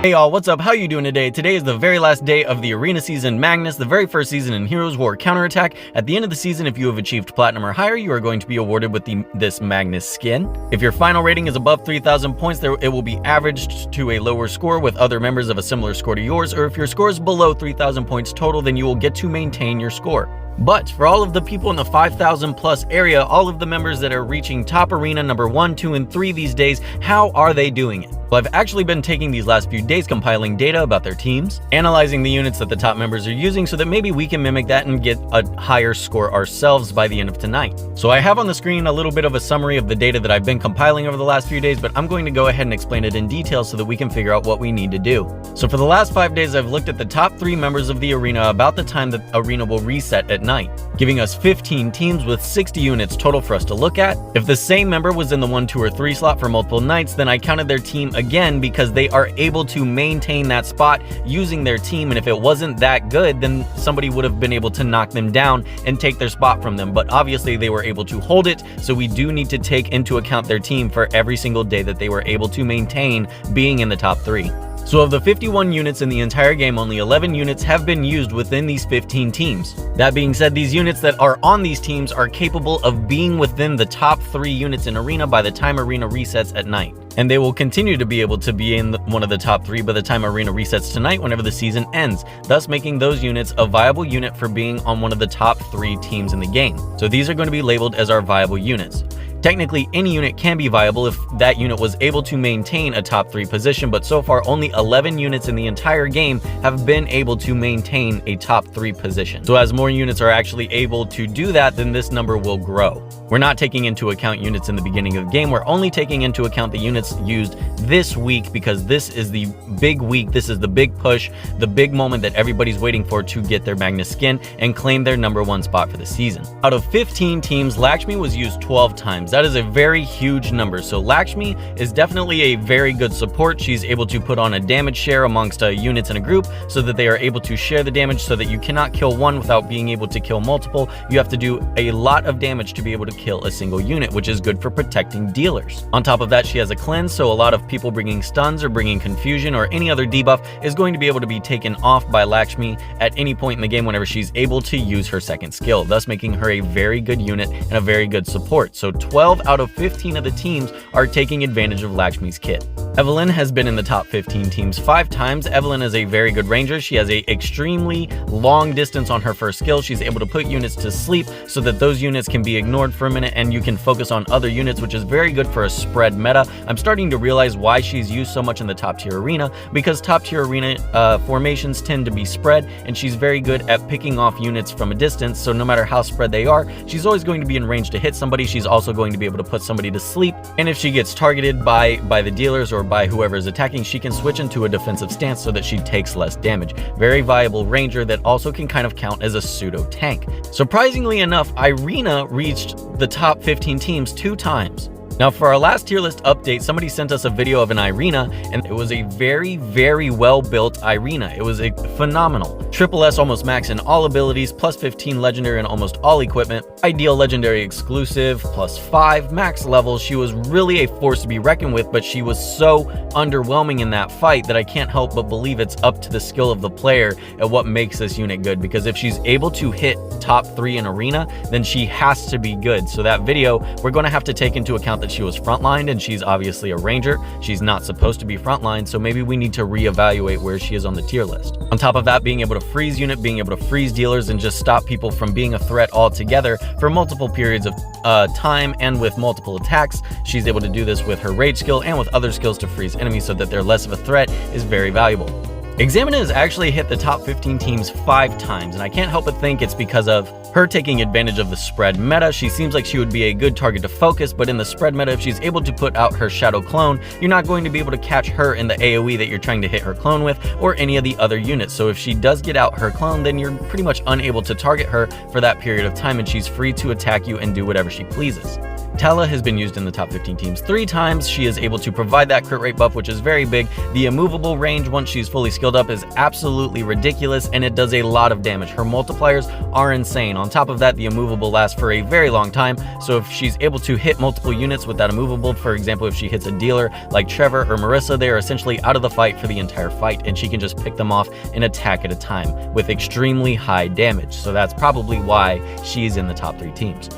Hey y'all, what's up? How you doing today? Today is the very last day of the arena season Magnus, the very first season in Heroes War Counterattack. At the end of the season, if you have achieved Platinum or higher, you are going to be awarded with this Magnus skin. If your final rating is above 3,000 points, it will be averaged to a lower score with other members of a similar score to yours, or if your score is below 3,000 points total, then you will get to maintain your score. But for all of the people in the 5,000 plus area, all of the members that are reaching top arena number 1, 2, and 3 these days, how are they doing it? Well, I've actually been taking these last few days compiling data about their teams, analyzing the units that the top members are using so that maybe we can mimic that and get a higher score ourselves by the end of tonight. So I have on the screen a little bit of a summary of the data that I've been compiling over the last few days, but I'm going to go ahead and explain it in detail so that we can figure out what we need to do. So for the last 5 days, I've looked at the top 3 members of the arena about the time that arena will reset at night, giving us 15 teams with 60 units total for us to look at. If the same member was in the 1, 2, or 3 slot for multiple nights, then I counted their team again because they are able to maintain that spot using their team, and if it wasn't that good, then somebody would have been able to knock them down and take their spot from them. But obviously they were able to hold it, so we do need to take into account their team for every single day that they were able to maintain being in the top 3. So of the 51 units in the entire game, only 11 units have been used within these 15 teams. That being said, these units that are on these teams are capable of being within the top 3 units in arena by the time arena resets at night. And they will continue to be able to be in one of the top 3 by the time arena resets tonight whenever the season ends, thus making those units a viable unit for being on one of the top 3 teams in the game. So these are going to be labeled as our viable units. Technically, any unit can be viable if that unit was able to maintain a top 3 position, but so far only 11 units in the entire game have been able to maintain a top 3 position. So as more units are actually able to do that, then this number will grow. We're not taking into account units in the beginning of the game, we're only taking into account the units used this week because this is the big week, this is the big push, the big moment that everybody's waiting for to get their Magnus skin and claim their number 1 spot for the season. Out of 15 teams, Lakshmi was used 12 times. That is a very huge number. So Lakshmi is definitely a very good support. She's able to put on a damage share amongst units in a group so that they are able to share the damage so that you cannot kill one without being able to kill multiple. You have to do a lot of damage to be able to kill a single unit, which is good for protecting dealers. On top of that, she has a cleanse, so a lot of people bringing stuns or bringing confusion or any other debuff is going to be able to be taken off by Lakshmi at any point in the game whenever she's able to use her second skill, thus making her a very good unit and a very good support. So 12 out of 15 of the teams are taking advantage of Lakshmi's kit. Evelyn has been in the top 15 teams 5 times. Evelyn is a very good ranger. She has a extremely long distance on her first skill. She's able to put units to sleep so that those units can be ignored for a minute and you can focus on other units, which is very good for a spread meta. I'm starting to realize why she's used so much in the top tier arena, because top tier arena formations tend to be spread, and she's very good at picking off units from a distance. So no matter how spread they are, she's always going to be in range to hit somebody. She's also going to be able to put somebody to sleep, and if she gets targeted by the dealers or by whoever is attacking, she can switch into a defensive stance so that she takes less damage. Very viable ranger that also can kind of count as a pseudo tank. Surprisingly enough, Irina reached the top 15 teams 2 times. Now for our last tier list update, somebody sent us a video of an Irina, and it was a very, very well built Irina. It was a phenomenal. Triple S almost max in all abilities, plus 15 legendary in almost all equipment, ideal legendary exclusive, plus 5 max levels. She was really a force to be reckoned with, but she was so underwhelming in that fight that I can't help but believe it's up to the skill of the player at what makes this unit good, because if she's able to hit top 3 in arena, then she has to be good. So that video, we're going to have to take into account that she was frontlined, and she's obviously a ranger. She's not supposed to be frontline, so maybe we need to reevaluate where she is on the tier list. On top of that, being able to freeze unit, being able to freeze dealers, and just stop people from being a threat altogether for multiple periods of time and with multiple attacks. She's able to do this with her rage skill and with other skills to freeze enemies so that they're less of a threat is very valuable. Examina has actually hit the top 15 teams 5 times, and I can't help but think it's because of her taking advantage of the spread meta. She seems like she would be a good target to focus, but in the spread meta, if she's able to put out her shadow clone, you're not going to be able to catch her in the AoE that you're trying to hit her clone with, or any of the other units. So if she does get out her clone, then you're pretty much unable to target her for that period of time, and she's free to attack you and do whatever she pleases. Tala has been used in the top 15 teams 3 times. She is able to provide that crit rate buff, which is very big. The immovable range, once she's fully skilled up, is absolutely ridiculous, and it does a lot of damage. Her multipliers are insane. On top of that, the immovable lasts for a very long time, so if she's able to hit multiple units with that immovable, for example, if she hits a dealer like Trevor or Marissa, they are essentially out of the fight for the entire fight, and she can just pick them off and attack at a time with extremely high damage. So that's probably why she's in the top 3 teams.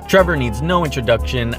Trevor needs no introduction.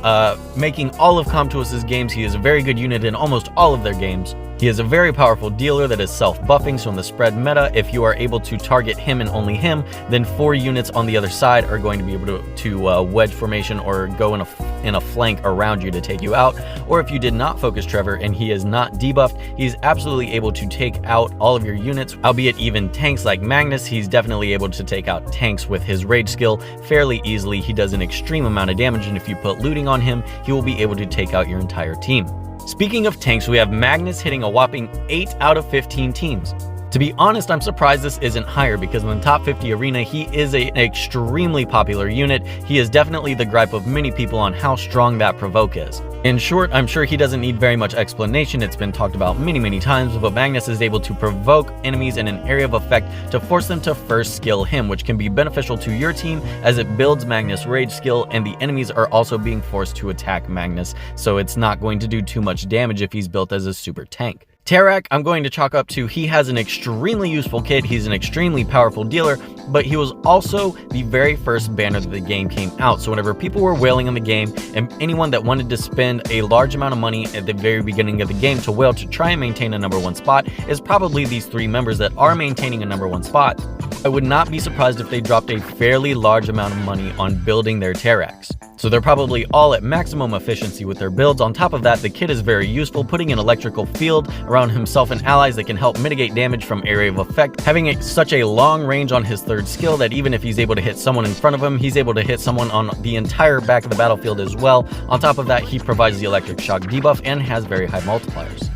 Making all of Comtuous's games, he is a very good unit in almost all of their games. He is a very powerful dealer that is self-buffing, so in the spread meta, if you are able to target him and only him, then 4 units on the other side are going to be able to wedge formation or go in a flank around you to take you out. Or if you did not focus Trevor and he is not debuffed, he's absolutely able to take out all of your units, albeit even tanks like Magnus. He's definitely able to take out tanks with his rage skill fairly easily. He does an extreme amount of damage, and if you put looting on him, he will be able to take out your entire team. Speaking of tanks, we have Magnus hitting a whopping 8 out of 15 teams. To be honest, I'm surprised this isn't higher, because in the top 50 arena, he is an extremely popular unit. He is definitely the gripe of many people on how strong that provoke is. In short, I'm sure he doesn't need very much explanation. It's been talked about many times, but Magnus is able to provoke enemies in an area of effect to force them to first skill him, which can be beneficial to your team as it builds Magnus' rage skill, and the enemies are also being forced to attack Magnus, so it's not going to do too much damage if he's built as a super tank. Counterattack, I'm going to chalk up to he has an extremely useful kit. He's an extremely powerful dealer, but he was also the very first banner that the game came out. So whenever people were whaling on the game, and anyone that wanted to spend a large amount of money at the very beginning of the game to whale to try and maintain a #1 spot, is probably these 3 members that are maintaining a #1 spot. I would not be surprised if they dropped a fairly large amount of money on building their Counterattacks. So they're probably all at maximum efficiency with their builds. On top of that, the kit is very useful, putting an electrical field around himself and allies that can help mitigate damage from area of effect, having such a long range on his 3rd skill that even if he's able to hit someone in front of him, he's able to hit someone on the entire back of the battlefield as well. On top of that, he provides the electric shock debuff and has very high multipliers.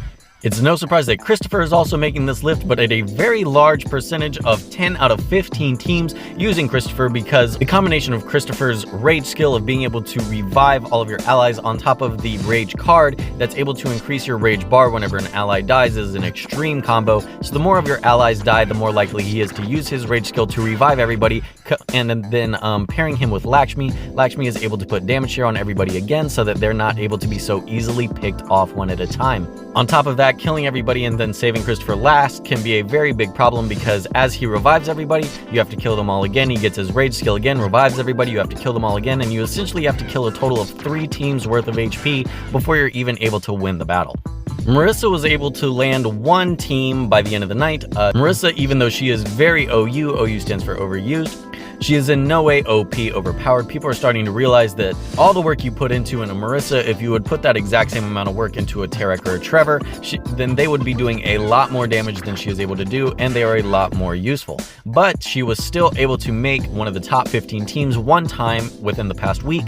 It's no surprise that Christopher is also making this lift, but at a very large percentage of 10 out of 15 teams using Christopher, because the combination of Christopher's rage skill of being able to revive all of your allies on top of the rage card that's able to increase your rage bar whenever an ally dies is an extreme combo. So the more of your allies die, the more likely he is to use his rage skill to revive everybody, and then pairing him with Lakshmi. Lakshmi is able to put damage share on everybody again so that they're not able to be so easily picked off one at a time. On top of that, killing everybody and then saving Christopher last can be a very big problem, because as he revives everybody, you have to kill them all again. He gets his rage skill again, revives everybody, you have to kill them all again, and you essentially have to kill a total of 3 teams worth of HP before you're even able to win the battle. Marissa was able to land 1 team by the end of the night. Marissa, even though she is very OU stands for overused, she is in no way OP, overpowered. People are starting to realize that all the work you put into a Marissa, if you would put that exact same amount of work into a Counterattack or a Trevor, then they would be doing a lot more damage than she is able to do, and they are a lot more useful. But she was still able to make one of the top 15 teams 1 time within the past week.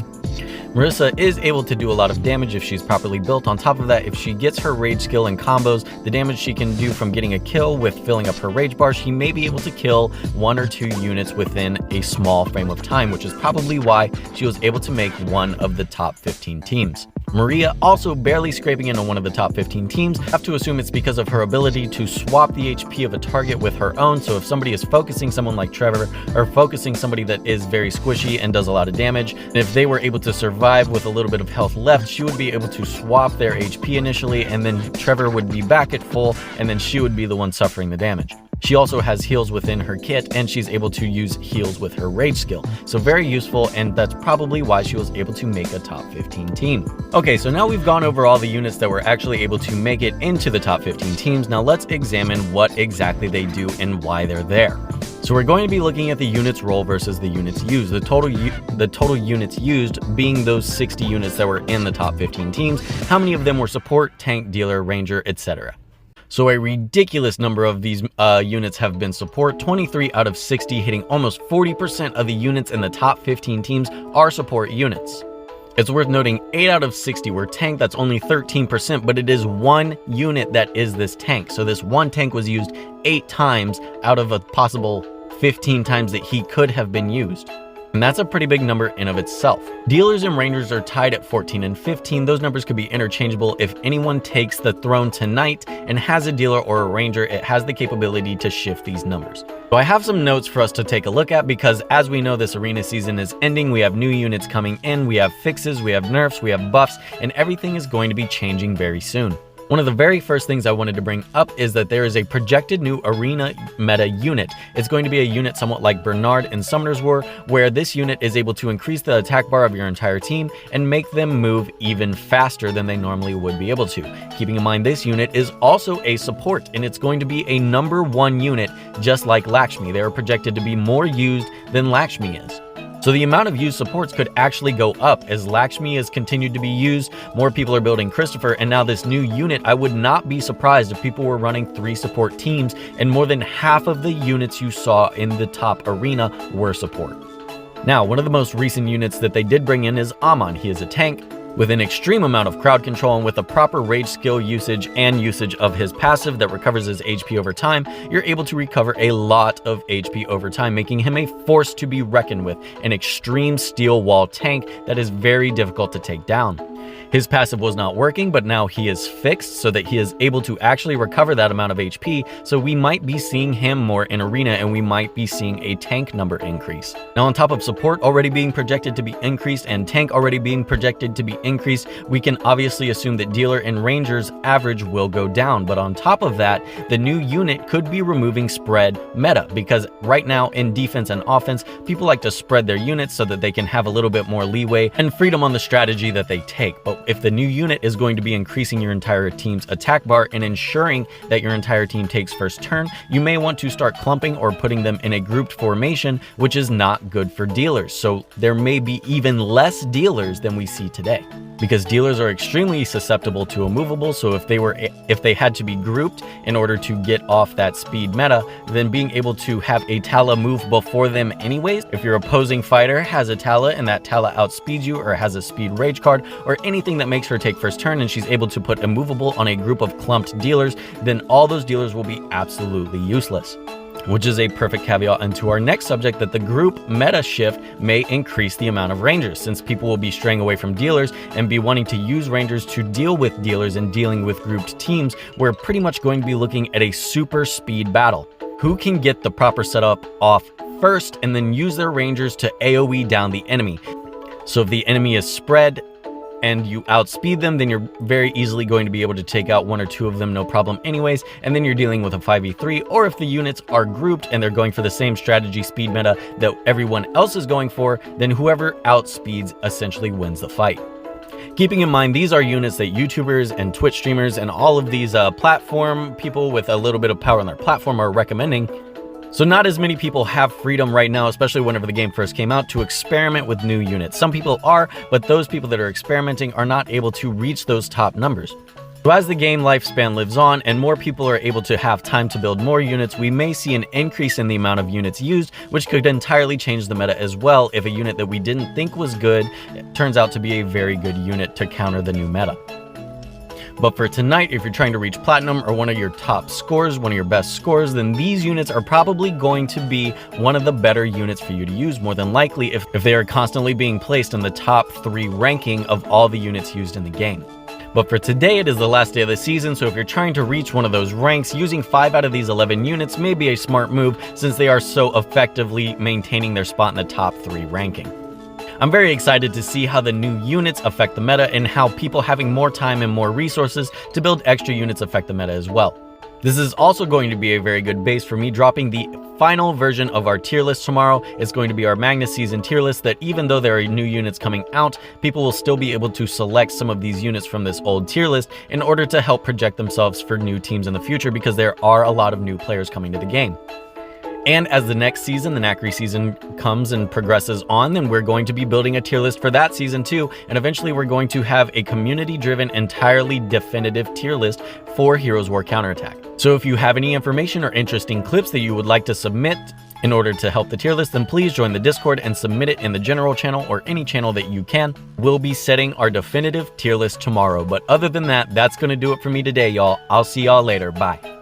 Marissa is able to do a lot of damage if she's properly built. On top of that, if she gets her rage skill and combos, the damage she can do from getting a kill with filling up her rage bar, she may be able to kill 1 or 2 units within a small frame of time, which is probably why she was able to make one of the top 15 teams. Maria also barely scraping into one of the top 15 teams. I have to assume it's because of her ability to swap the HP of a target with her own. So if somebody is focusing someone like Trevor, or focusing somebody that is very squishy and does a lot of damage, and if they were able to survive with a little bit of health left, she would be able to swap their HP initially, and then Trevor would be back at full, and then she would be the one suffering the damage. She also has heals within her kit, and she's able to use heals with her rage skill. So very useful, and that's probably why she was able to make a top 15 team. Okay, so now we've gone over all the units that were actually able to make it into the top 15 teams. Now let's examine what exactly they do and why they're there. So we're going to be looking at the units role versus the units used. The total units used being those 60 units that were in the top 15 teams. How many of them were support, tank, dealer, ranger, etc. So a ridiculous number of these units have been support. 23 out of 60, hitting almost 40% of the units in the top 15 teams are support units. It's worth noting 8 out of 60 were tank. That's only 13%, but it is 1 unit that is this tank. So this 1 tank was used 8 times out of a possible 15 times that he could have been used. And that's a pretty big number in of itself. Dealers and rangers are tied at 14 and 15. Those numbers could be interchangeable. If anyone takes the throne tonight and has a dealer or a ranger, it has the capability to shift these numbers. So I have some notes for us to take a look at because as we know, this arena season is ending. We have new units coming in, we have fixes, we have nerfs, we have buffs, and everything is going to be changing very soon. One of the very first things I wanted to bring up is that there is a projected new arena meta unit. It's going to be a unit somewhat like Bernard in Summoner's War, where this unit is able to increase the attack bar of your entire team and make them move even faster than they normally would be able to. Keeping in mind, this unit is also a support, and it's going to be a #1 unit, just like Lakshmi. They are projected to be more used than Lakshmi is. So the amount of used supports could actually go up as Lakshmi has continued to be used, more people are building Christopher, and now this new unit, I would not be surprised if people were running 3 support teams and more than half of the units you saw in the top arena were support. Now, one of the most recent units that they did bring in is Amon. He is a tank with an extreme amount of crowd control, and with a proper rage skill usage and usage of his passive that recovers his HP over time, you're able to recover a lot of HP over time, making him a force to be reckoned with, an extreme steel wall tank that is very difficult to take down. His passive was not working, but now he is fixed so that he is able to actually recover that amount of HP, so we might be seeing him more in arena and we might be seeing a tank number increase. Now, on top of support already being projected to be increased and tank already being projected to be increased, we can obviously assume that dealer and rangers average will go down, but on top of that, the new unit could be removing spread meta, because right now in defense and offense, people like to spread their units so that they can have a little bit more leeway and freedom on the strategy that they take. But if the new unit is going to be increasing your entire team's attack bar and ensuring that your entire team takes first turn, you may want to start clumping or putting them in a grouped formation, which is not good for dealers. So there may be even less dealers than we see today, because dealers are extremely susceptible to a movable. So if they had to be grouped in order to get off that speed meta, then being able to have a Tala move before them anyways, if your opposing fighter has a Tala and that Tala outspeeds you or has a speed rage card or anything that makes her take first turn and she's able to put a movable on a group of clumped dealers, then all those dealers will be absolutely useless. Which is a perfect caveat into our next subject, that the group meta shift may increase the amount of rangers, since people will be straying away from dealers and be wanting to use rangers to deal with dealers and dealing with grouped teams. We're pretty much going to be looking at a super speed battle. Who can get the proper setup off first and then use their rangers to AoE down the enemy. So if the enemy is spread and you outspeed them, then you're very easily going to be able to take out 1 or 2 of them, no problem anyways, and then you're dealing with a 5v3. Or if the units are grouped and they're going for the same strategy speed meta that everyone else is going for, then whoever outspeeds essentially wins the fight. Keeping in mind, these are units that YouTubers and Twitch streamers and all of these platform people with a little bit of power on their platform are recommending. So not as many people have freedom right now, especially whenever the game first came out, to experiment with new units. Some people are, but those people that are experimenting are not able to reach those top numbers. So as the game lifespan lives on and more people are able to have time to build more units, we may see an increase in the amount of units used, which could entirely change the meta as well if a unit that we didn't think was good turns out to be a very good unit to counter the new meta. But for tonight, if you're trying to reach platinum or one of your top scores, one of your best scores, then these units are probably going to be one of the better units for you to use, more than likely, if they are constantly being placed in the top 3 ranking of all the units used in the game. But for today, it is the last day of the season, so if you're trying to reach one of those ranks, using 5 out of these 11 units may be a smart move, since they are so effectively maintaining their spot in the top 3 ranking. I'm very excited to see how the new units affect the meta and how people having more time and more resources to build extra units affect the meta as well. This is also going to be a very good base for me dropping the final version of our tier list tomorrow. It's going to be our Magnus season tier list that, even though there are new units coming out, people will still be able to select some of these units from this old tier list in order to help project themselves for new teams in the future, because there are a lot of new players coming to the game. And as the next season, the Nacri season, comes and progresses on, then we're going to be building a tier list for that season too, and eventually we're going to have a community-driven, entirely definitive tier list for Heroes War Counterattack. So if you have any information or interesting clips that you would like to submit in order to help the tier list, then please join the Discord and submit it in the general channel or any channel that you can. We'll be setting our definitive tier list tomorrow, but other than that, that's going to do it for me today, y'all. I'll see y'all later. Bye.